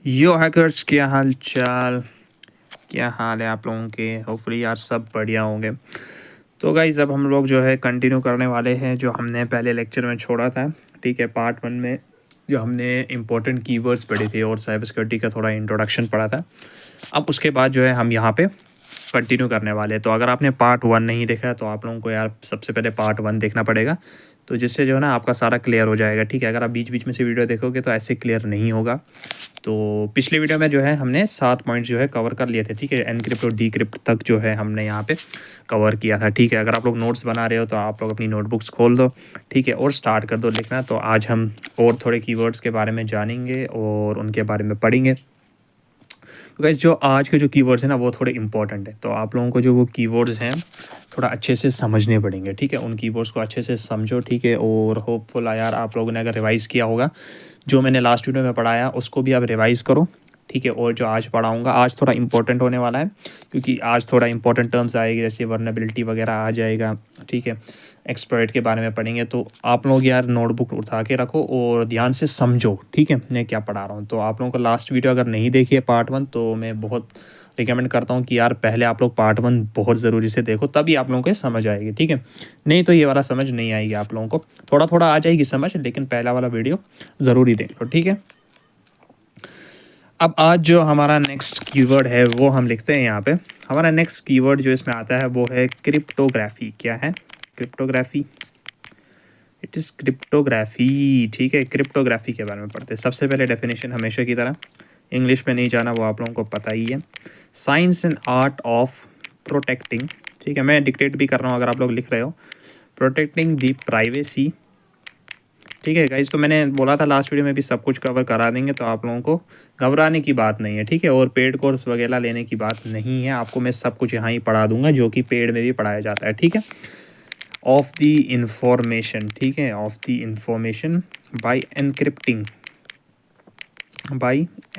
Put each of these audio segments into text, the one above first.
यो hackers, क्या हाल चाल? क्या हाल है आप लोगों के? होपफुली यार सब बढ़िया होंगे। तो गाइज़ अब हम लोग जो है कंटिन्यू करने वाले हैं जो हमने पहले लेक्चर में छोड़ा था। ठीक है, पार्ट 1 में जो हमने इंपॉर्टेंट कीवर्ड्स पढ़े थे और साइबर सिक्योरिटी का थोड़ा इंट्रोडक्शन पढ़ा था। अब उसके बाद जो है हम यहाँ पे कंटिन्यू करने वाले हैं। तो अगर आपने पार्ट 1 नहीं देखा है तो आप लोगों को यार सबसे पहले पार्ट 1 देखना पड़ेगा, तो जिससे जो है ना आपका सारा क्लियर हो जाएगा। ठीक है, अगर आप बीच बीच में से वीडियो देखोगे तो ऐसे क्लियर नहीं होगा। तो पिछले वीडियो में जो है हमने 7 पॉइंट्स जो है कवर कर लिए थे। ठीक है, एनक्रिप्ट और डीक्रिप्ट तक जो है हमने यहाँ पे कवर किया था। ठीक है, अगर आप लोग नोट्स बना रहे हो तो आप लोग अपनी नोटबुक्स खोल दो, ठीक है, और स्टार्ट कर दो लिखना। तो आज हम और थोड़े कीवर्ड्स के बारे में जानेंगे और उनके बारे में पढ़ेंगे। तो गाइस जो आज के जो कीवर्ड्स हैं ना वो थोड़े इंपॉर्टेंट है, तो आप लोगों को जो वो कीवर्ड्स हैं थोड़ा अच्छे से समझने पड़ेंगे। ठीक है, उन कीवर्ड्स को अच्छे से समझो। ठीक है, और होपफुल यार आप लोगों ने अगर रिवाइज़ किया होगा जो मैंने लास्ट वीडियो में पढ़ाया उसको भी आप रिवाइज़ करो। ठीक है, और जो आज पढ़ाऊँगा आज थोड़ा इंपॉर्टेंट होने वाला है, क्योंकि आज थोड़ा इंपॉर्टेंट टर्म्स आएगी जैसे वर्नेबिलिटी वगैरह आ जाएगा। ठीक है, एक्सप्लॉइट के बारे में पढ़ेंगे। तो आप लोग यार नोटबुक उठा के रखो और ध्यान से समझो। ठीक है, मैं क्या पढ़ा रहा हूँ। तो आप लोगों को लास्ट वीडियो अगर नहीं देखी है पार्ट 1 तो मैं बहुत रिकमेंड करता हूँ कि यार पहले आप लोग पार्ट 1 बहुत ज़रूरी से देखो, तभी आप लोगों को समझ आएगी। ठीक है, नहीं तो ये वाला समझ नहीं आएगी आप लोगों को। थोड़ा थोड़ा आ जाएगी समझ, लेकिन पहला वाला वीडियो ज़रूरी देख लो। ठीक है, अब आज जो हमारा नेक्स्ट कीवर्ड है वो हम लिखते हैं यहाँ पे। हमारा नेक्स्ट कीवर्ड जो इसमें आता है वो है क्रिप्टोग्राफी। क्या है? क्रिप्टोग्राफी। It is cryptography. ठीक है, क्रिप्टोग्राफी के बारे में पढ़ते हैं। सबसे पहले डेफिनेशन हमेशा की तरह इंग्लिश में नहीं जाना, वो आप लोगों को पता ही है। Science and art of protecting. ठीक है, मैं डिक्टेट भी कर रहा हूँ अगर आप लोग लिख रहे हो। प्रोटेक्टिंग दी प्राइवेसी। ठीक है गाइज, तो मैंने बोला था लास्ट वीडियो में भी सब कुछ कवर करा देंगे, तो आप लोगों को घबराने की बात नहीं है। ठीक है, और पेड कोर्स वगैरह लेने की बात नहीं है, आपको मैं सब कुछ यहाँ ही पढ़ा दूंगा जो कि पेड में भी पढ़ाया जाता है। ठीक है, ऑफ द इंफॉर्मेशन। ठीक है, of the information bye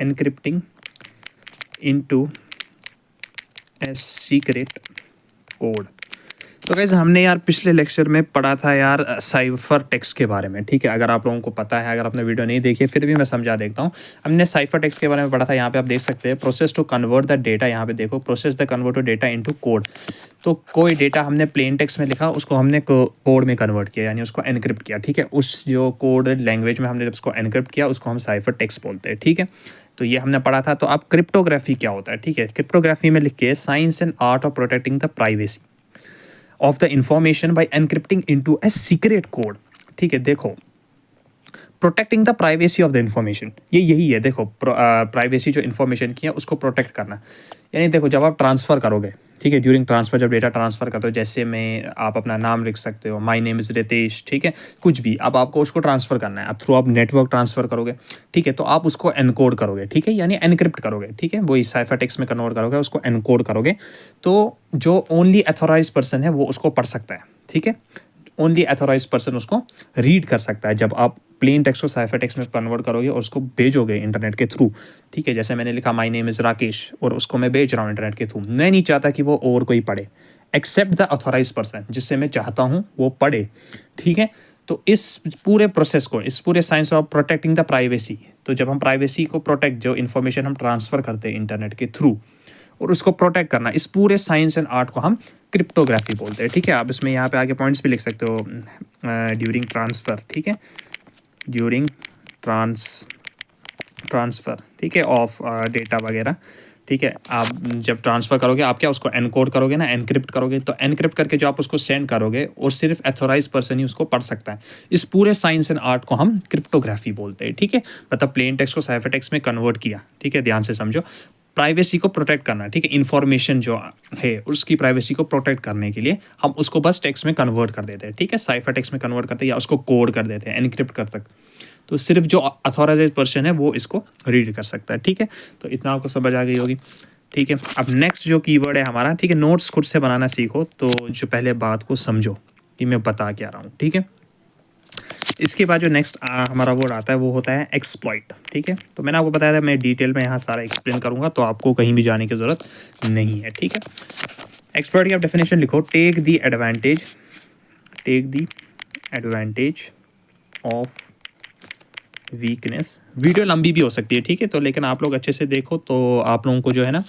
एनक्रिप्टिंग into a secret code. तो गाइस हमने यार पिछले लेक्चर में पढ़ा था यार साइफर टेक्स्ट के बारे में। ठीक है, अगर आप लोगों को पता है, अगर आपने वीडियो नहीं देखी है फिर भी मैं समझा देता हूँ। हमने साइफर टेक्स्ट के बारे में पढ़ा था। यहाँ पे आप देख सकते हैं process to convert the data. यहाँ पे देखो, process the convert data into code. तो कोई डेटा हमने प्लेन टेक्स्ट में लिखा, उसको हमने कोड में कन्वर्ट किया, यानी उसको एनक्रिप्ट किया। ठीक है, उस जो कोड लैंग्वेज में हमने उसको एनक्रिप्ट किया उसको हम साइफर टेक्स्ट बोलते हैं। ठीक है, तो ये हमने पढ़ा था। तो अब क्रिप्टोग्राफी क्या होता है? ठीक है, क्रिप्टोग्राफी में लिख के science and art of protecting the privacy of the information bye एनक्रिप्टिंग into a secret code. ठीक है, देखो, protecting the privacy of the information, ये यही है। देखो, प्राइवेसी जो इन्फॉर्मेशन की है उसको प्रोटेक्ट करना। यानी देखो, जब आप ट्रांसफ़र करोगे, ठीक है, ड्यूरिंग ट्रांसफ़र जब डेटा ट्रांसफ़र करते हो, जैसे मैं आप अपना नाम लिख सकते हो, माय नेम इज़ रितेश। ठीक है, कुछ भी अब आपको उसको ट्रांसफ़र करना है। अब थ्रू आप नेटवर्क ट्रांसफ़र करोगे। ठीक है, तो आप उसको एनकोड करोगे। ठीक है, यानी एनक्रिप्ट करोगे। ठीक है, वही साइफर टेक्स्ट में कन्वर्ट करोगे, उसको एनकोड करोगे। तो जो ओनली अथोराइज पर्सन है वो उसको पढ़ सकता है। ठीक है, ओनली अथोराइज पर्सन उसको रीड कर सकता है। जब आप प्लेन टेक्स्ट को साइफर टेक्स्ट में कन्वर्ट करोगे और उसको भेजोगे इंटरनेट के थ्रू। ठीक है, जैसे मैंने लिखा माय नेम इज़ राकेश और उसको मैं भेज रहा हूँ इंटरनेट के थ्रू। मैं नहीं चाहता कि वो और कोई पढ़े एक्सेप्ट द अथोराइज पर्सन, जिससे मैं चाहता हूँ वो पढ़े। ठीक है, तो इस पूरे प्रोसेस को, इस पूरे science of protecting the privacy, तो जब हम प्राइवेसी को प्रोटेक्ट, जो इन्फॉर्मेशन हम ट्रांसफ़र करते हैं इंटरनेट के थ्रू और उसको प्रोटेक्ट करना, इस पूरे साइंस एंड आर्ट को हम क्रिप्टोग्राफी बोलते हैं। ठीक है, आप इसमें यहाँ पे आगे पॉइंट्स भी लिख सकते हो। During transfer. ठीक है, ड्यूरिंग ट्रांसफ़र। ठीक है, ऑफ डेटा वगैरह। ठीक है, आप जब ट्रांसफ़र करोगे आप क्या उसको एनकोड करोगे ना, एनक्रिप्ट करोगे। तो एनक्रिप्ट करके जो आप उसको सेंड करोगे और सिर्फ अथोराइज पर्सन ही उसको पढ़ सकता है। इस पूरे साइंस एंड आर्ट को हम क्रिप्टोग्राफी बोलते हैं। ठीक है, मतलब प्लेन टेक्स्ट को साइफर टेक्स्ट में कन्वर्ट किया। ठीक है, ध्यान से समझो, प्राइवेसी को प्रोटेक्ट करना। ठीक है, इन्फॉर्मेशन जो है उसकी प्राइवेसी को प्रोटेक्ट करने के लिए हम उसको बस टेक्स्ट में कन्वर्ट कर देते हैं। ठीक है, साइफर टेक्स्ट में कन्वर्ट करते हैं या उसको कोड कर देते हैं, एनक्रिप्ट कर तक। तो सिर्फ जो अथॉराइज्ड पर्सन है वो इसको रीड कर सकता है। ठीक है, तो इतना आपको समझ आ गई होगी। ठीक है, अब नेक्स्ट जो कीवर्ड है हमारा, ठीक है, नोट्स खुद से बनाना सीखो। तो जो पहले बात को समझो कि मैं बता क्या रहा हूँ। ठीक है, इसके बाद जो नेक्स्ट हमारा वर्ड आता है वो होता है एक्सप्लॉइट। ठीक है, तो मैंने आपको बताया था मैं डिटेल में यहाँ सारा एक्सप्लेन करूँगा, तो आपको कहीं भी जाने की ज़रूरत नहीं है। ठीक है, एक्सप्लॉइट की आप डेफिनेशन लिखो, take the advantage of weakness, video लंबी भी हो सकती है, ठीक है, तो लेकिन आप लोग अच्छे से देखो तो आप लोगों को जो है ना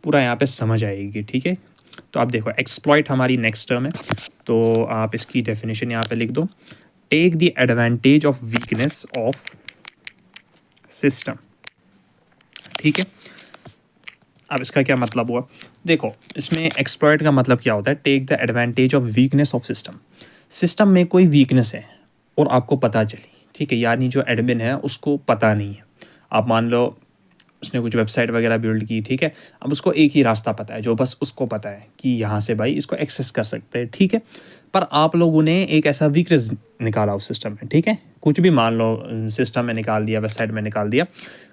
पूरा यहाँ पे समझ आएगी, ठीक है। तो आप देखो एक्सप्लॉइट हमारी नेक्स्ट टर्म है, तो आप इसकी डेफिनेशन यहाँ पे लिख दो, take the advantage of weakness of system, ठीक है। अब इसका क्या मतलब हुआ, देखो इसमें एक्सप्लॉइट का मतलब क्या होता है, take the advantage of weakness of system. System में कोई वीकनेस है और आपको पता चली, ठीक है, यानी जो एडमिन है उसको पता नहीं है। आप मान लो उसने कुछ वेबसाइट वगैरह बिल्ड की, ठीक है, अब उसको एक ही रास्ता पता है जो बस उसको पता है कि यहाँ से भाई इसको एक्सेस कर सकते हैं, ठीक है। पर आप लोगों ने एक ऐसा वीकनेस निकाला उस सिस्टम में, ठीक है, कुछ भी मान लो सिस्टम में निकाल दिया, वेबसाइट में निकाल दिया,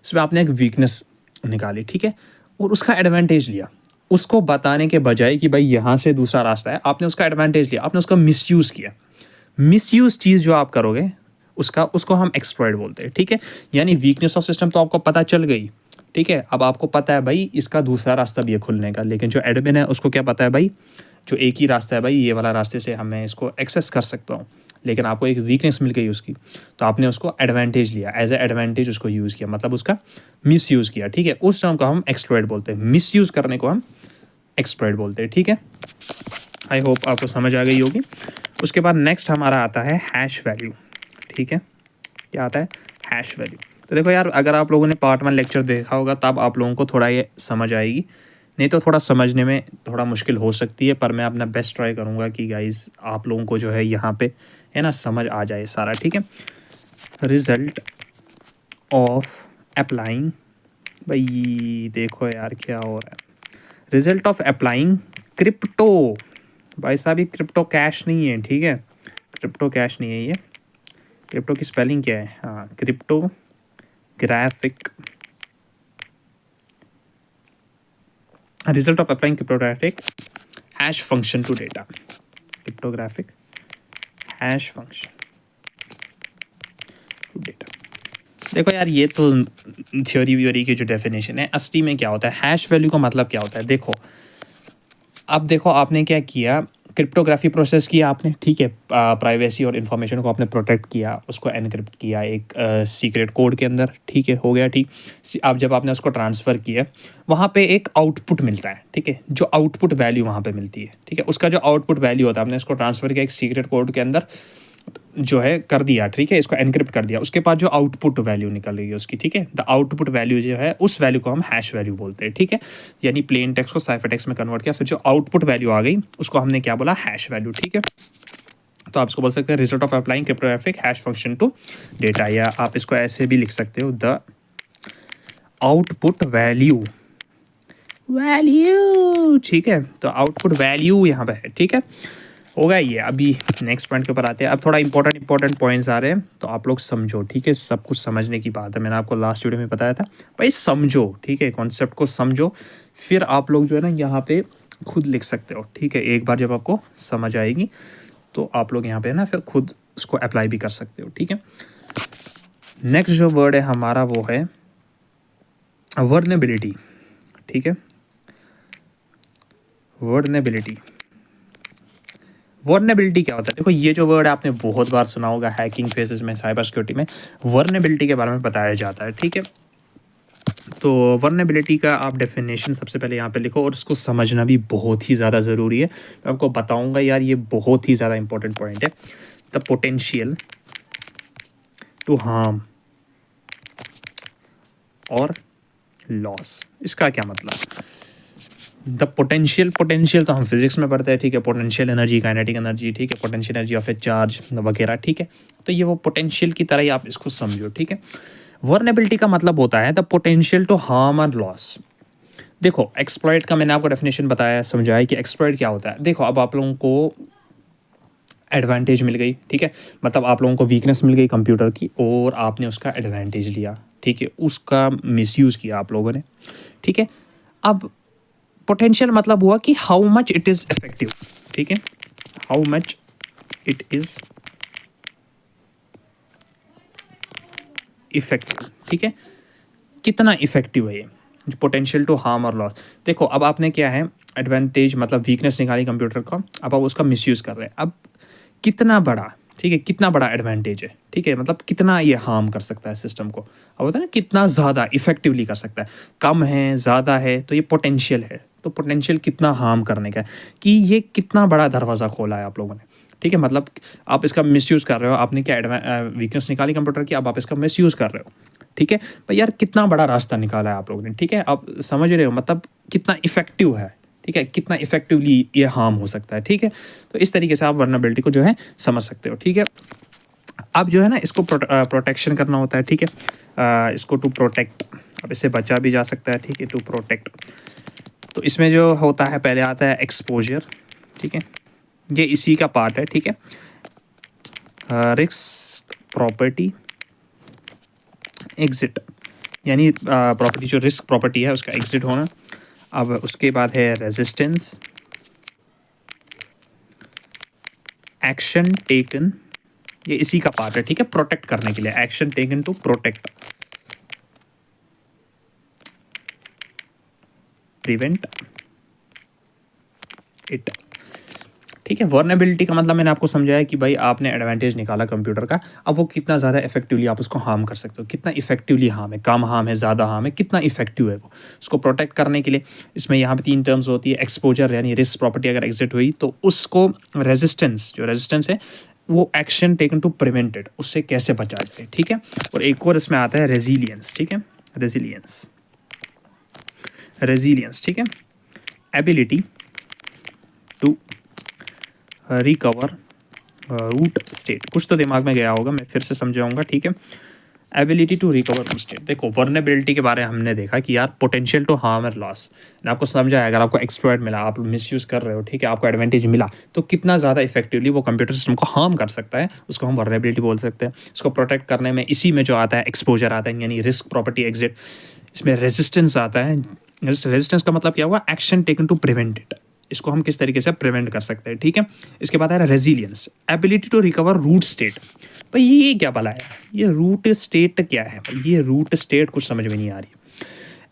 उसमें आपने एक वीकनेस निकाली, ठीक है, और उसका एडवांटेज लिया। उसको बताने के बजाय कि भाई यहाँ से दूसरा रास्ता है, आपने उसका एडवांटेज लिया, आपने उसका मिसयूज़ किया। मिसयूज़ चीज़ जो आप करोगे उसको हम एक्सप्लॉइट बोलते हैं, ठीक है। यानी वीकनेस ऑफ सिस्टम तो आपको पता चल गई, ठीक है, अब आपको पता है भाई इसका दूसरा रास्ता भी है खुलने का, लेकिन जो एडमिन है उसको क्या पता है भाई, जो एक ही रास्ता है भाई ये वाला रास्ते से मैं इसको एक्सेस कर सकता हूँ, लेकिन आपको एक वीकनेस मिल गई उसकी, तो आपने उसको एडवांटेज लिया, एज ए एडवांटेज उसको यूज़ किया, मतलब उसका मिस यूज़ किया, ठीक है। उस टर्म को हम एक्सप्लॉइट बोलते हैं, मिस यूज़ करने को हम एक्सप्लॉइट बोलते हैं, ठीक है। आई होप आपको समझ आ गई होगी। उसके बाद नेक्स्ट हमारा आता है हैश वैल्यू, ठीक है, क्या आता है, हैश वैल्यू। तो देखो यार, अगर आप लोगों ने पार्ट 1 लेक्चर देखा होगा तब आप लोगों को थोड़ा ये समझ आएगी, नहीं तो थोड़ा समझने में थोड़ा मुश्किल हो सकती है, पर मैं अपना बेस्ट ट्राई करूँगा कि गाइज़ आप लोगों को जो है यहाँ पे है ना समझ आ जाए सारा, ठीक है। रिज़ल्ट ऑफ अप्लाइंग, भाई देखो यार क्या हो रहा है, रिज़ल्ट ऑफ अप्लाइंग क्रिप्टो, भाई साहब ये क्रिप्टो कैश नहीं है, ठीक है, क्रिप्टो कैश नहीं है ये, क्रिप्टो की स्पेलिंग क्या है, हाँ cryptographic, result of applying cryptographic hash function to data, cryptographic hash function to data. देखो यार ये तो थ्योरी व्योरी की जो डेफिनेशन है, असली में क्या होता है, हैश वैल्यू का मतलब क्या होता है, देखो अब देखो आपने क्या किया, क्रिप्टोग्राफी प्रोसेस किया आपने, ठीक है, प्राइवेसी और इन्फॉर्मेशन को आपने प्रोटेक्ट किया, उसको एनक्रिप्ट किया एक सीक्रेट कोड के अंदर, ठीक है, हो गया ठीक। अब जब आपने उसको ट्रांसफ़र किया, वहाँ पे एक आउटपुट मिलता है, ठीक है, जो आउटपुट वैल्यू वहाँ पे मिलती है, ठीक है, उसका जो आउटपुट वैल्यू होता है, आपने इसको ट्रांसफ़र किया एक सीक्रेट कोड के अंदर जो है कर दिया, ठीक है, इसको एनक्रिप्ट कर दिया, उसके बाद जो आउटपुट वैल्यू निकल रही है उसकी, ठीक है, द आउटपुट वैल्यू जो है उस वैल्यू को हम हैश वैल्यू बोलते हैं, ठीक है। यानी प्लेन टेक्स्ट को साइफर टेक्स्ट में कन्वर्ट किया, फिर जो आउटपुट वैल्यू आ गई उसको हमने क्या बोला, हैश वैल्यू, ठीक है। तो आप इसको बोल सकते हैं result of applying cryptographic hash function to data, या आप इसको ऐसे भी लिख सकते हो, द आउटपुट वैल्यू, ठीक है, तो आउटपुट वैल्यू यहाँ पे है, ठीक है, होगा ये। अभी नेक्स्ट पॉइंट के ऊपर आते हैं, अब थोड़ा इंपॉर्टेंट पॉइंट्स आ रहे हैं तो आप लोग समझो, ठीक है, सब कुछ समझने की बात है, मैंने आपको लास्ट वीडियो में बताया था भाई समझो, ठीक है, कॉन्सेप्ट को समझो, फिर आप लोग जो है ना यहाँ पे खुद लिख सकते हो, ठीक है, एक बार जब आपको समझ आएगी तो आप लोग यहाँ पे ना फिर खुद उसको अप्लाई भी कर सकते हो, ठीक है। नेक्स्ट जो वर्ड है हमारा वो है वर्नेबिलिटी, ठीक है, वर्नेबिलिटी। वर्नेबिलिटी क्या होता है, देखो ये जो वर्ड आपने बहुत बार सुना होगा हैकिंग फेसेस में, साइबर सिक्योरिटी में वर्नेबिलिटी के बारे में बताया जाता है, ठीक है। तो वर्नेबिलिटी का आप डेफिनेशन सबसे पहले यहाँ पे लिखो, और उसको समझना भी बहुत ही ज़्यादा ज़रूरी है, मैं आपको बताऊँगा यार, ये बहुत ही ज़्यादा इंपॉर्टेंट पॉइंट है। द पोटेंशियल टू हार्म और लॉस, इसका क्या मतलब, द पोटेंशियल तो हम फिजिक्स में पढ़ते हैं, ठीक है, पोटेंशियल एनर्जी, काइनेटिक एनर्जी, ठीक है, potential energy of A charge वगैरह, ठीक है, तो ये वो पोटेंशियल की तरह ही आप इसको समझो, ठीक है। वर्नेबिलिटी का मतलब होता है द पोटेंशियल टू हार्म और लॉस। देखो एक्सप्लॉइट का मैंने आपको डेफिनेशन बताया, समझाया कि एक्सप्लॉइट क्या होता है। देखो अब आप लोगों को एडवांटेज मिल गई, ठीक है, मतलब आप लोगों को वीकनेस मिल गई कंप्यूटर की और आपने उसका एडवांटेज लिया, ठीक है, उसका मिसयूज़ किया आप लोगों ने, ठीक है। अब पोटेंशियल मतलब हुआ कि how much it is effective, ठीक है, how much it is effective, ठीक है, कितना इफेक्टिव है ये, पोटेंशियल टू हार्म और लॉस। देखो अब आपने क्या है, एडवांटेज मतलब वीकनेस निकाली कंप्यूटर का, अब आप उसका मिसयूज़ कर रहे हैं, अब कितना बड़ा, ठीक है, कितना बड़ा एडवांटेज है, ठीक है, मतलब कितना ये हार्म कर सकता है सिस्टम को। अब होता है ना कितना ज़्यादा इफेक्टिवली कर सकता है, कम है ज़्यादा है, तो ये पोटेंशियल है, तो पोटेंशियल कितना हार्म करने का है, कि ये कितना बड़ा दरवाज़ा खोला है आप लोगों ने, ठीक है। मतलब आप इसका मिसयूज़ कर रहे हो, आपने क्या वीकनेस निकाली कंप्यूटर की, अब आप इसका मिसयूज़ कर रहे हो, ठीक है। पर यार कितना बड़ा रास्ता निकाला है आप लोगों ने, ठीक है, आप समझ रहे हो, मतलब कितना इफेक्टिव है, ठीक है, कितना इफेक्टिवली ये हार्म हो सकता है, ठीक है। तो इस तरीके से आप वल्नरेबिलिटी को जो है समझ सकते हो, ठीक है। अब जो है ना इसको प्रोटेक्शन करना होता है, ठीक है, इसको टू प्रोटेक्ट, अब इससे बचा भी जा सकता है, ठीक है, टू प्रोटेक्ट। तो इसमें जो होता है पहले आता है एक्सपोजर, ठीक है, ये इसी का पार्ट है, ठीक है। रिस्क प्रॉपर्टी एग्जिट, यानी प्रॉपर्टी जो रिस्क प्रॉपर्टी है उसका एग्जिट होना। अब उसके बाद है रेजिस्टेंस, एक्शन टेकन, ये इसी का पार्ट है, ठीक है, प्रोटेक्ट करने के लिए, action taken to protect, prevent it, ठीक है। वर्नेबिलिटी का मतलब मैंने आपको समझाया कि भाई आपने एडवांटेज निकाला कंप्यूटर का, अब वो कितना ज़्यादा इफेक्टिवली आप उसको हार्म कर सकते हो, कितना इफेक्टिवली हार्म है, कम हार्म है, ज़्यादा हार्म है, कितना इफेक्टिव है वो, उसको प्रोटेक्ट करने के लिए। इसमें यहाँ पे 3 टर्म्स होती है, एक्सपोजर यानी रिस्क प्रॉपर्टी अगर एग्जिट हुई तो उसको रेजिस्टेंस, जो रेजिस्टेंस है वो एक्शन टेकन टू प्रिवेंटेड, उससे कैसे बचा जाए, ठीक है। और एक और इसमें आता है रेजिलियंस, ठीक है, रेजिलियंस, रेजिलियंस, ठीक है, ability to recover root state, कुछ तो दिमाग में गया होगा, मैं फिर से समझाऊंगा, ठीक है। Ability to recover root state, देखो वर्नेबिलिटी के बारे में हमने देखा कि यार potential to harm and loss, मैंने आपको समझाया, अगर आपको एक्सप्लॉइट मिला, आप मिसयूज़ कर रहे हो, ठीक है, आपको एडवांटेज मिला, तो कितना ज़्यादा इफेक्टिवली वो कंप्यूटर सिस्टम को हार्म कर सकता है, उसको हम वर्नेबिलिटी बोल सकते हैं। उसको प्रोटेक्ट करने में इसी में जो आता है एक्सपोजर आता है, यानी रिस्क प्रॉपर्टी एग्जिट, इसमें रेजिस्टेंस आता है। रेजिस्टेंस का मतलब क्या हुआ, action taken to prevent it, इसको हम किस तरीके से प्रिवेंट कर सकते हैं, ठीक है। इसके बाद आ रहा है resilience, ability to recover root state. भाई ये क्या भला है, ये रूट स्टेट क्या है, ये रूट स्टेट कुछ समझ में नहीं आ रही।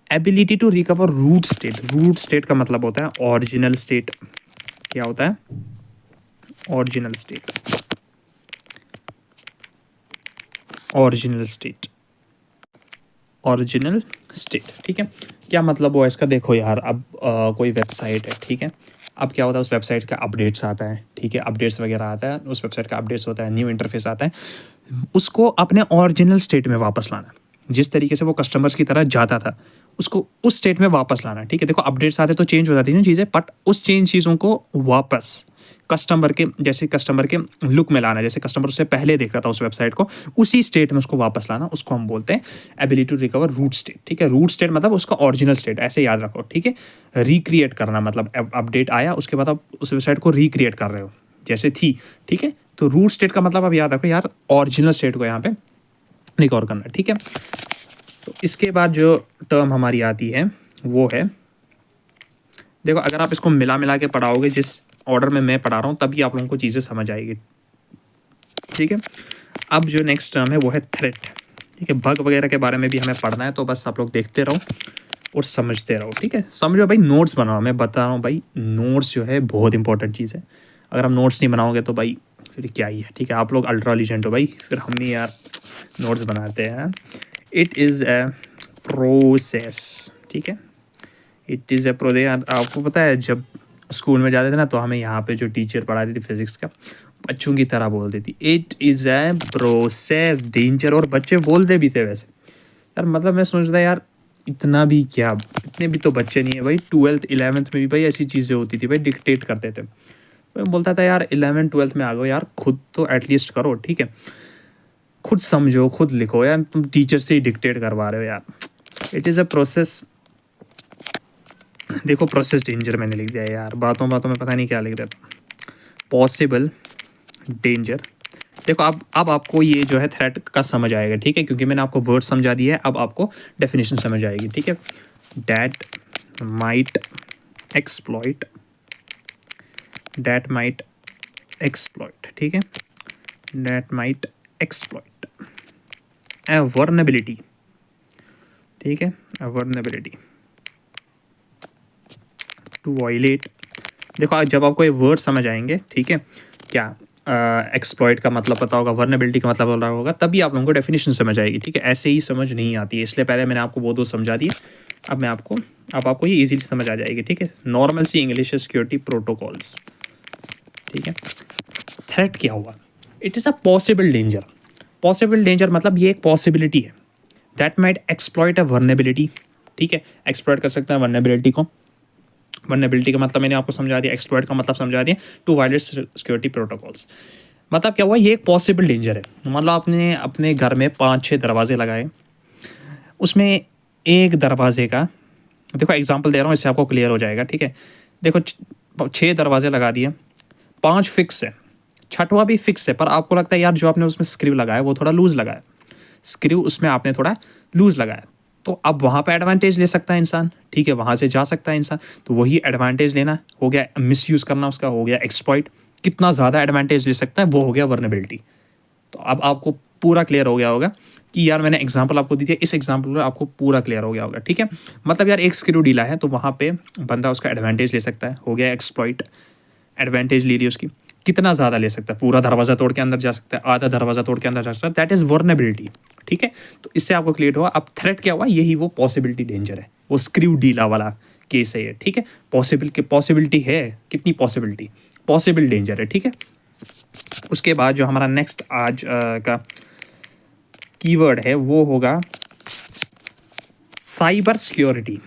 Ability to recover root state, root state का मतलब होता है ओरिजिनल स्टेट, क्या होता है, original state, original state, original state, ठीक है। क्या मतलब हुआ इसका, देखो यार, अब कोई वेबसाइट है, ठीक है, अब क्या होता है उस वेबसाइट का अपडेट्स आता है, ठीक है, अपडेट्स वगैरह आता है, उस वेबसाइट का अपडेट्स होता है, न्यू इंटरफेस आता है, उसको अपने ओरिजिनल स्टेट में वापस लाना, जिस तरीके से वो कस्टमर्स की तरह जाता था उसको उस स्टेट में वापस लाना, ठीक है। देखो अपडेट्स आते तो चेंज हो जाती है ना चीज़ें, बट उस चेंज चीज़ों को वापस कस्टमर के, जैसे कस्टमर के लुक में लाना, जैसे कस्टमर उससे पहले देखता था उस वेबसाइट को, उसी स्टेट में उसको वापस लाना, उसको हम बोलते हैं ability to recover root state, ठीक है। रूट स्टेट मतलब उसका ओरिजिनल स्टेट, ऐसे याद रखो, ठीक है। रिक्रिएट करना मतलब अपडेट आया उसके बाद आप उस वेबसाइट को रिक्रिएट कर रहे हो जैसे थी, ठीक है। तो रूट स्टेट का मतलब आप याद रखो यार, ओरिजिनल स्टेट को यहाँ पे रिकवर करना, ठीक है। तो इसके बाद जो टर्म हमारी आती है वो है, देखो अगर आप इसको मिला मिला के पढ़ाओगे जिस ऑर्डर में मैं पढ़ा रहा हूँ तभी आप लोगों को चीज़ें समझ आएगी, ठीक है। अब जो नेक्स्ट टर्म है वो है थ्रेट, ठीक है। बग वगैरह के बारे में भी हमें पढ़ना है, तो बस आप लोग देखते रहो और समझते रहो, ठीक है। समझो भाई, नोट्स बनाओ, मैं बता रहा हूँ भाई, नोट्स जो है बहुत इंपॉर्टेंट चीज़ है। अगर आप नोट्स नहीं बनाओगे तो भाई फिर क्या ही है, ठीक है। आप लोग अल्ट्रा लीजेंड हो भाई, फिर हम नहीं यार नोट्स बनाते हैं। इट इज़ ए प्रोसेस, ठीक है, इट इज़ ए प्रोसेस। आपको पता है जब स्कूल में जाते थे ना तो हमें यहाँ पे जो टीचर पढ़ाती थी फिजिक्स का, बच्चों की तरह बोलती थी, it is a process danger, और बच्चे बोलते भी थे वैसे यार। मतलब मैं सोच रहा यार इतना भी क्या, इतने भी तो बच्चे नहीं है भाई, 12th 11th में भी भाई ऐसी चीज़ें होती थी भाई, डिक्टेट करते थे। तो मैं बोलता था यार 11th 12th में आ गए यार, खुद तो एटलीस्ट करो, ठीक है, खुद समझो, खुद लिखो यार, तुम टीचर से ही डिक्टेट करवा रहे हो यार। इट इज़ अ प्रोसेस, देखो प्रोसेस डेंजर मैंने लिख दिया यार, बातों बातों में पता नहीं क्या लिख देता, पॉसिबल डेंजर। देखो अब आपको ये जो है थ्रेट का समझ आएगा, ठीक है, क्योंकि मैंने आपको वर्ड समझा दिया है, अब आपको डेफिनेशन समझ आएगी, ठीक है। That might exploit, that might exploit, ठीक है, that might exploit A vulnerability, ठीक है, ए वर्नेबिलिटी टू वायलेट। देखो जब आपको ये वर्ड समझ आएंगे, ठीक है, क्या एक्सप्लॉइट का मतलब पता होगा, वर्नेबिलिटी का मतलब पता होगा, तभी आप लोगों को डेफिनेशन समझ आएगी, ठीक है। ऐसे ही समझ नहीं आती है, इसलिए पहले मैंने आपको वो दो समझा दिए। अब आपको ये इजीली समझ आ जाएगी, ठीक है। नॉर्मल सी इंग्लिश सिक्योरिटी प्रोटोकॉल्स, ठीक है। थ्रेट क्या हुआ? It is a possible danger. Possible danger मतलब ये एक पॉसिबिलिटी है that might exploit a vulnerability, ठीक है। एक्सप्लॉइट कर सकता है वर्नेबिलिटी को। वर्नेबिलिटी का मतलब मैंने आपको समझा दिया, एक्सप्लॉइट का मतलब समझा दिया, टू वायलेट सिक्योरिटी प्रोटोकॉल्स। मतलब क्या हुआ, ये एक पॉसिबल डेंजर है। मतलब आपने अपने घर में 5-6 दरवाजे लगाए, उसमें एक दरवाजे का, देखो एग्जांपल दे रहा हूँ, इससे आपको क्लियर हो जाएगा, ठीक है। देखो 6 दरवाजे लगा दिए, 5 फिक्स है, छठवां भी फिक्स है, पर आपको लगता है यार जो आपने उसमें स्क्रू लगाया वो थोड़ा लूज़ लगाया, स्क्रू उसमें आपने थोड़ा लूज़ लगाया, तो अब वहाँ पे एडवांटेज ले सकता है इंसान, ठीक है, वहाँ से जा सकता है इंसान। तो वही एडवांटेज लेना हो गया, मिसयूज़ करना उसका हो गया एक्सप्लॉइट। कितना ज़्यादा एडवांटेज ले सकता है वो हो गया वर्नेबिलिटी। तो अब आपको पूरा क्लियर हो गया होगा कि यार मैंने एग्जांपल आपको दी थी, इस एग्जांपल में आपको पूरा क्लियर हो गया होगा, ठीक है। मतलब यार एक स्क्रू ढीला है तो वहाँ पे बंदा उसका एडवांटेज ले सकता है, हो गया एक्सप्लॉइट। एडवांटेज ले ली उसकी, कितना ज़्यादा ले सकता है, पूरा दरवाज़ा तोड़ के अंदर जा सकता है, आधा दरवाज़ा तोड़ के अंदर जा सकता है, दैट इज़ वर्नेबिलिटी, ठीक है। तो इससे आपको क्लियर हुआ। अब थ्रेट क्या हुआ, यही वो पॉसिबिलिटी डेंजर है, वो स्क्रू डीला वाला केस है ये, ठीक है। पॉसिबिलिटी है, कितनी पॉसिबिलिटी, पॉसिबल डेंजर है, ठीक है। उसके बाद जो हमारा नेक्स्ट आज का कीवर्ड है वो होगा साइबर सिक्योरिटी।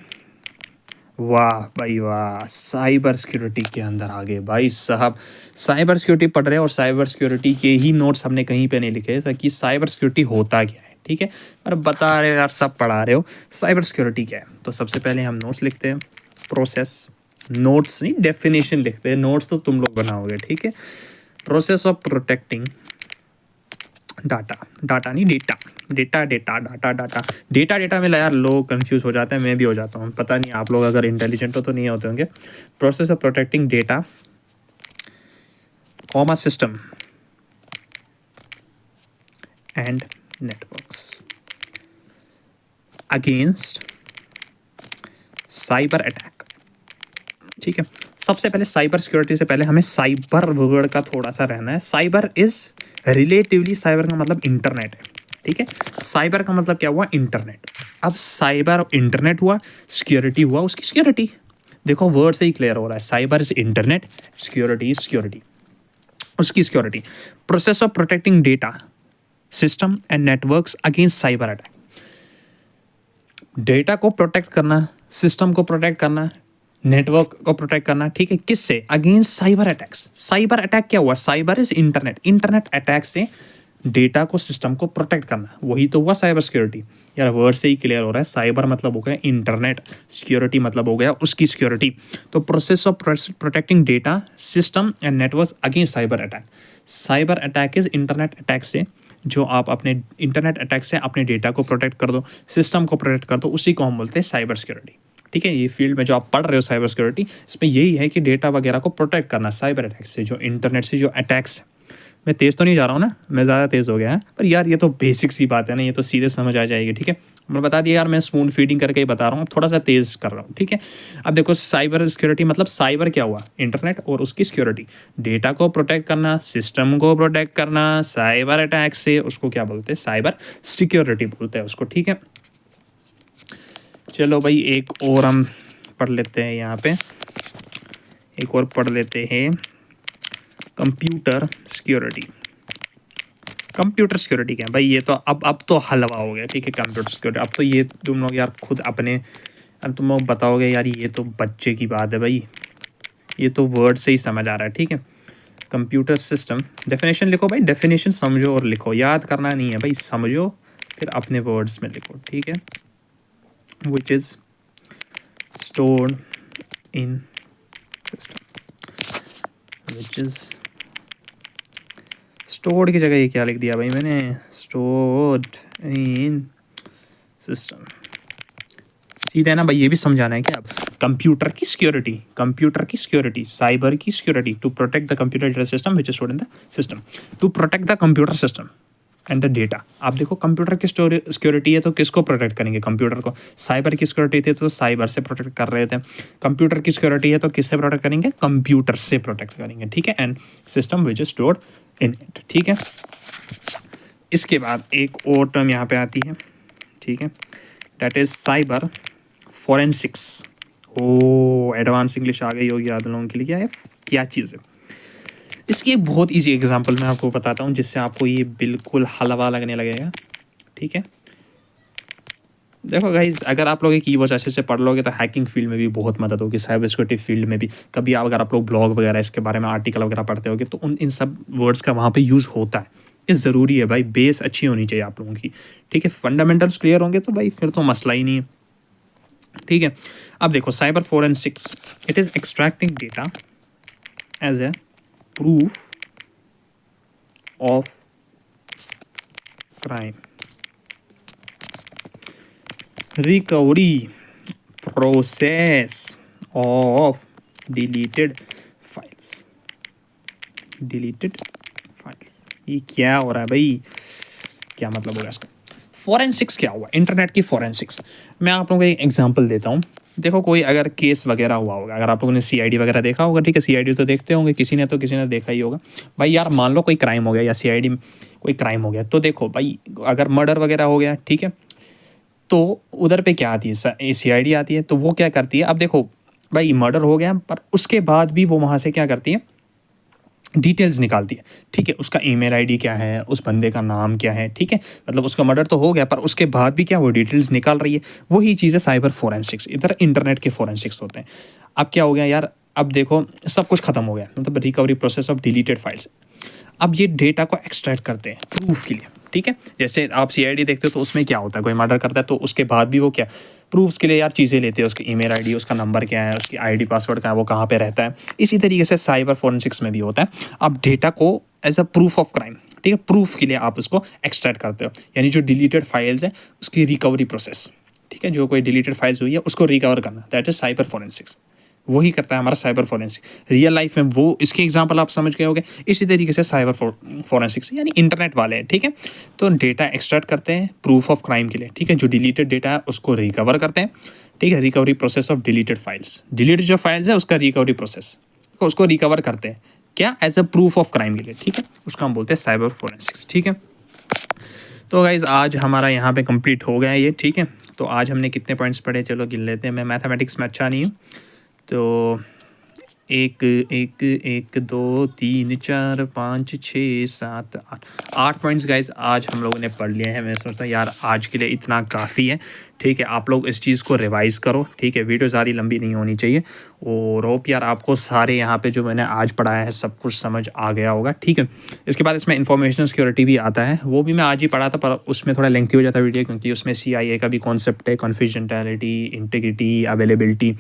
वाह भाई वाह, साइबर सिक्योरिटी के अंदर आ गए भाई साहब। साइबर सिक्योरिटी पढ़ रहे हैं और साइबर सिक्योरिटी के ही नोट्स हमने कहीं पे नहीं लिखे थे कि साइबर सिक्योरिटी होता क्या है, ठीक है। पर बता रहे हो यार, सब पढ़ा रहे हो, साइबर सिक्योरिटी क्या है। तो सबसे पहले हम नोट्स लिखते हैं, प्रोसेस, नोट्स नहीं डेफिनेशन लिखते हैं, नोट्स तो तुम लोग बनाओगे, ठीक है। Process of protecting data, data नहीं data, data data data data, data data में यार लोग कंफ्यूज हो जाते हैं, मैं भी हो जाता हूँ, पता नहीं आप लोग अगर इंटेलिजेंट हो तो नहीं होते होंगे। Process of protecting data comma system and networks against cyber attack, ठीक है। सबसे पहले साइबर सिक्योरिटी से पहले हमें साइबर वर्ड का थोड़ा सा रहना है। साइबर इज रिलेटिवली, साइबर का मतलब इंटरनेट है, ठीक है। साइबर का मतलब क्या हुआ, इंटरनेट। अब साइबर इंटरनेट हुआ, सिक्योरिटी हुआ उसकी सिक्योरिटी। देखो वर्ड से ही क्लियर हो रहा है, cyber is internet, security is security, उसकी security. Process of protecting data system and networks against cyber attack, data को प्रोटेक्ट करना, सिस्टम को प्रोटेक्ट करना, नेटवर्क को प्रोटेक्ट करना, ठीक है, किससे, against cyber attacks. Cyber attack क्या हुआ, cyber is internet, internet attack से डेटा को, सिस्टम को प्रोटेक्ट करना, वही तो हुआ साइबर सिक्योरिटी। यार वर्ड से ही क्लियर हो रहा है, साइबर मतलब हो गया इंटरनेट, सिक्योरिटी मतलब हो गया उसकी सिक्योरिटी। तो process of protecting data system and network against cyber attack. Cyber attack is internet attack से, जो आप अपने इंटरनेट अटैक से अपने डेटा को प्रोटेक्ट कर दो, सिस्टम को प्रोटेक्ट कर दो, उसी को हम बोलते हैं साइबर सिक्योरिटी, ठीक है। ये फील्ड में जो आप पढ़ रहे हो साइबर सिक्योरिटी, इसमें यही है कि डेटा वगैरह को प्रोटेक्ट करना साइबर अटैक से, जो इंटरनेट से जो अटैक्स। मैं तेज़ तो नहीं जा रहा हूँ ना, मैं ज़्यादा तेज़ हो गया है, पर यार ये तो बेसिक सी बात है ना, ये तो सीधे समझ आ जाएगी, ठीक है। मैं बता दिया यार, मैं स्पून फीडिंग करके ही बता रहा हूँ, थोड़ा सा तेज़ कर रहा हूँ, ठीक है। अब देखो साइबर सिक्योरिटी मतलब साइबर क्या हुआ, इंटरनेट और उसकी सिक्योरिटी, डेटा को प्रोटेक्ट करना, सिस्टम को प्रोटेक्ट करना साइबर अटैक से, उसको क्या बोलते हैं, साइबर सिक्योरिटी बोलते हैं उसको, ठीक है। चलो भाई एक और हम पढ़ लेते हैं, यहाँ पे एक और पढ़ लेते हैं, कंप्यूटर सिक्योरिटी। कंप्यूटर सिक्योरिटी क्या है भाई, ये तो अब तो हलवा हो गया, ठीक है। कंप्यूटर सिक्योरिटी, अब तो ये तुम लोग यार खुद अपने, अब तुम लोग बताओगे यार ये तो बच्चे की बात है भाई, ये तो वर्ड से ही समझ आ रहा है, ठीक है। कंप्यूटर सिस्टम, डेफिनेशन लिखो भाई, डेफिनेशन समझो और लिखो, याद करना नहीं है भाई, समझो फिर अपने वर्ड्स में लिखो, ठीक है। Which is stored in system, which is stored की जगह ये क्या लिख दिया भाई मैंने, स्टोर्ड इन सिस्टम, सीधा है ना भाई, ये भी समझाना है क्या। अब कंप्यूटर की सिक्योरिटी, कंप्यूटर की सिक्योरिटी, साइबर की security, to protect the computer system which is stored in the system, to protect the computer system, and the data. आप देखो कंप्यूटर की सिक्योरिटी है तो किसको प्रोटेक्ट करेंगे, कंप्यूटर को। साइबर की सिक्योरिटी थी तो साइबर से प्रोटेक्ट कर रहे थे। कंप्यूटर की सिक्योरिटी है तो किससे प्रोटेक्ट करेंगे, कंप्यूटर से प्रोटेक्ट करेंगे, ठीक है। And system which is stored in it, ठीक है। इसके बाद एक और टर्म यहाँ पे आती है, ठीक है, दैट इज साइबर फोरेंसिक्स। ओ एडवांस इंग्लिश आ गई होगी आप लोगों के लिए, क्या है, क्या चीज़ है। इसकी एक बहुत इजी एग्जांपल मैं आपको बताता हूँ जिससे आपको ये बिल्कुल हलवा लगने लगेगा, ठीक है। देखो गाइज, अगर आप लोग ये कीवर्ड्स अच्छे से पढ़ लोगे तो हैकिंग फील्ड में भी बहुत मदद होगी, साइबर सिक्योरिटी फील्ड में भी। कभी अगर आप लोग ब्लॉग वगैरह इसके बारे में आर्टिकल वगैरह पढ़ते होगे तो इन सब वर्ड्स का वहाँ पे यूज़ होता है। ये ज़रूरी है भाई, बेस अच्छी होनी चाहिए आप लोगों की, ठीक है। फंडामेंटल्स क्लियर होंगे तो भाई फिर तो मसला ही नहीं है, ठीक है। अब देखो cyber forensics, it is extracting data as a proof of crime, recovery process of deleted files, deleted files। ये क्या हो रहा है भाई, क्या मतलब होगा इसका। फोरेंसिक्स क्या हुआ, इंटरनेट की फोरेंसिक्स। मैं आप लोगों को एक एग्जांपल देता हूँ। देखो कोई अगर केस वगैरह हुआ होगा, अगर आप लोगों ने सीआईडी वगैरह देखा होगा, ठीक है, सीआईडी तो देखते होंगे किसी ने, तो किसी ने देखा ही होगा भाई। यार मान लो कोई क्राइम हो गया या सीआईडी में कोई क्राइम हो गया, तो देखो भाई अगर मर्डर वगैरह हो गया, ठीक है, तो उधर पे क्या आती है, सीआईडी आती है। तो वो क्या करती है, अब देखो भाई मर्डर हो गया पर उसके बाद भी वो वहाँ से क्या करती है, डिटेल्स निकालती है, ठीक है। उसका ईमेल आईडी क्या है, उस बंदे का नाम क्या है, ठीक है। मतलब उसका मर्डर तो हो गया पर उसके बाद भी क्या वो डिटेल्स निकाल रही है। वही चीज़ है साइबर फोरेंसिक्स, इधर इंटरनेट के फोरेंसिक्स होते हैं। अब क्या हो गया यार, अब देखो सब कुछ खत्म हो गया, मतलब recovery process of deleted files. अब ये डेटा को एक्सट्रैक्ट करते हैं प्रूफ के लिए, ठीक है। जैसे आप सीआईडी देखते हो तो उसमें क्या होता है, कोई मर्डर करता है तो उसके बाद भी वो क्या प्रूफ्स के लिए यार चीज़ें लेते हैं, उसकी ईमेल आईडी, उसका नंबर क्या है, उसकी आईडी पासवर्ड क्या है, वो कहाँ पे रहता है। इसी तरीके से साइबर फोरेंसिक्स में भी होता है। आप डेटा को as a proof of crime, ठीक है, प्रूफ के लिए आप उसको एक्सट्रैक्ट करते हो, यानी जो डिलीटेड फाइल्स है उसकी रिकवरी प्रोसेस, ठीक है। जो कोई डिलीटेड फाइल्स हुई है उसको रिकवर करना, दैट इज साइबर फोरेंसिक्स। वही करता है हमारा साइबर फोरेंसिक रियल लाइफ में। वो इसके एग्जांपल आप समझ गए होंगे। इसी तरीके से साइबर फोरेंसिक्स यानी इंटरनेट वाले हैं, ठीक है। तो डेटा एक्सट्रैक्ट करते हैं प्रूफ ऑफ क्राइम के लिए, ठीक है। जो डिलीटेड डेटा है उसको रिकवर करते हैं, ठीक है। Recovery process of deleted files, deleted जो फाइल्स है उसका रिकवरी प्रोसेस, उसको रिकवर करते हैं क्या, as a proof of crime के लिए, ठीक है। उसको हम बोलते हैं साइबर फोरेंसिक्स, ठीक है। तो गाइज आज हमारा यहाँ पे कंप्लीट हो गया ये, ठीक है। तो आज हमने कितने पॉइंट्स पढ़े, चलो गिन लेते हैं। मैं मैथमेटिक्स में अच्छा नहीं हूँ, तो 1 1 1 2 3 4 5 6 7 8 पॉइंट्स गाइज आज हम लोगों ने पढ़ लिए हैं। मैं सोचता हूँ यार आज के लिए इतना काफ़ी है, ठीक है। आप लोग इस चीज़ को रिवाइज़ करो, ठीक है। वीडियो ज़्यादा लंबी नहीं होनी चाहिए। और होप यार आपको सारे यहाँ पे जो मैंने आज पढ़ाया है सब कुछ समझ आ गया होगा, ठीक है। इसके बाद इसमें इंफॉर्मेशन सिक्योरिटी भी आता है, वो भी मैं आज ही पढ़ा था पर उसमें थोड़ा लेंथी हो जाता है वीडियो, क्योंकि उसमें CIA का भी कॉन्सेप्ट है, कॉन्फिडेंशियलिटी, इंटीग्रिटी, अवेलेबिलिटी,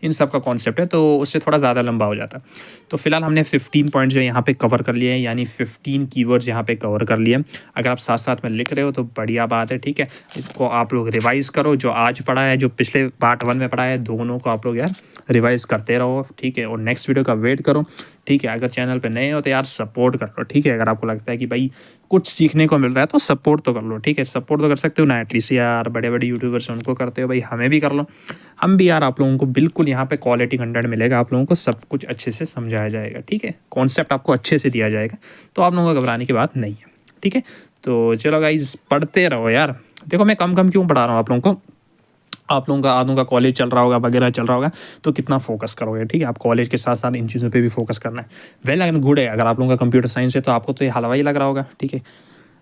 इन सब का कॉन्सेप्ट है, तो उससे थोड़ा ज़्यादा लंबा हो जाता है। तो फिलहाल हमने 15 पॉइंट जो यहाँ पे कवर कर लिए हैं, यानी 15 कीवर्ड्स यहाँ पे कवर कर लिए। अगर आप साथ साथ में लिख रहे हो तो बढ़िया बात है, ठीक है। इसको आप लोग रिवाइज़ करो, जो आज पढ़ा है, जो पिछले पार्ट 1 में पढ़ा है, दोनों को आप लोग यार रिवाइज़ करते रहो, ठीक है। और नेक्स्ट वीडियो का वेट करो, ठीक है। अगर चैनल पे नए हो तो यार सपोर्ट कर लो, ठीक है। अगर आपको लगता है कि भाई कुछ सीखने को मिल रहा है तो सपोर्ट तो कर लो, ठीक है। सपोर्ट तो कर सकते हो ना, एटलीस्ट यार बड़े बड़े यूट्यूबर्स हैं उनको करते हो भाई, हमें भी कर लो। हम भी यार आप लोगों को बिल्कुल यहाँ पे क्वालिटी कंटेंट मिलेगा, आप लोगों को सब कुछ अच्छे से समझाया जाएगा, ठीक है। कॉन्सेप्ट आपको अच्छे से दिया जाएगा, तो आप लोगों को घबराने की बात नहीं है, ठीक है। तो चलो गाइस पढ़ते रहो यार। देखो मैं कम क्यों पढ़ा रहा हूँ आप लोगों को, आप लोगों का आधों का कॉलेज चल रहा होगा वगैरह चल रहा होगा, तो कितना फोकस करोगे, ठीक है। आप कॉलेज के साथ साथ इन चीज़ों पे भी फोकस करना है। वेल अगर गुड है, अगर आप लोगों का कंप्यूटर साइंस है तो आपको तो ये हलवा ही लग रहा होगा, ठीक है।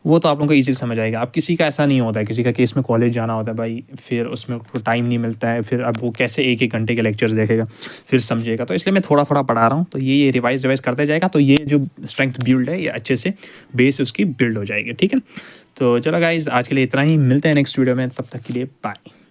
वो तो आप लोगों को ईजी समझ आएगा। अब किसी का ऐसा नहीं होता है, किसी का केस में कॉलेज जाना होता है भाई, फिर उसमें टाइम नहीं मिलता है, फिर अब वो कैसे 1 घंटे के लेक्चर्स देखेगा फिर समझेगा। तो इसलिए मैं थोड़ा पढ़ा रहा हूँ, तो ये रिवाइज करते जाएगा, तो ये जो स्ट्रेंथ बिल्ड है ये अच्छे से बेस उसकी बिल्ड हो जाएगी, ठीक है। तो चलो गाइज आज के लिए इतना ही, मिलते हैं नेक्स्ट वीडियो में, तब तक के लिए बाय।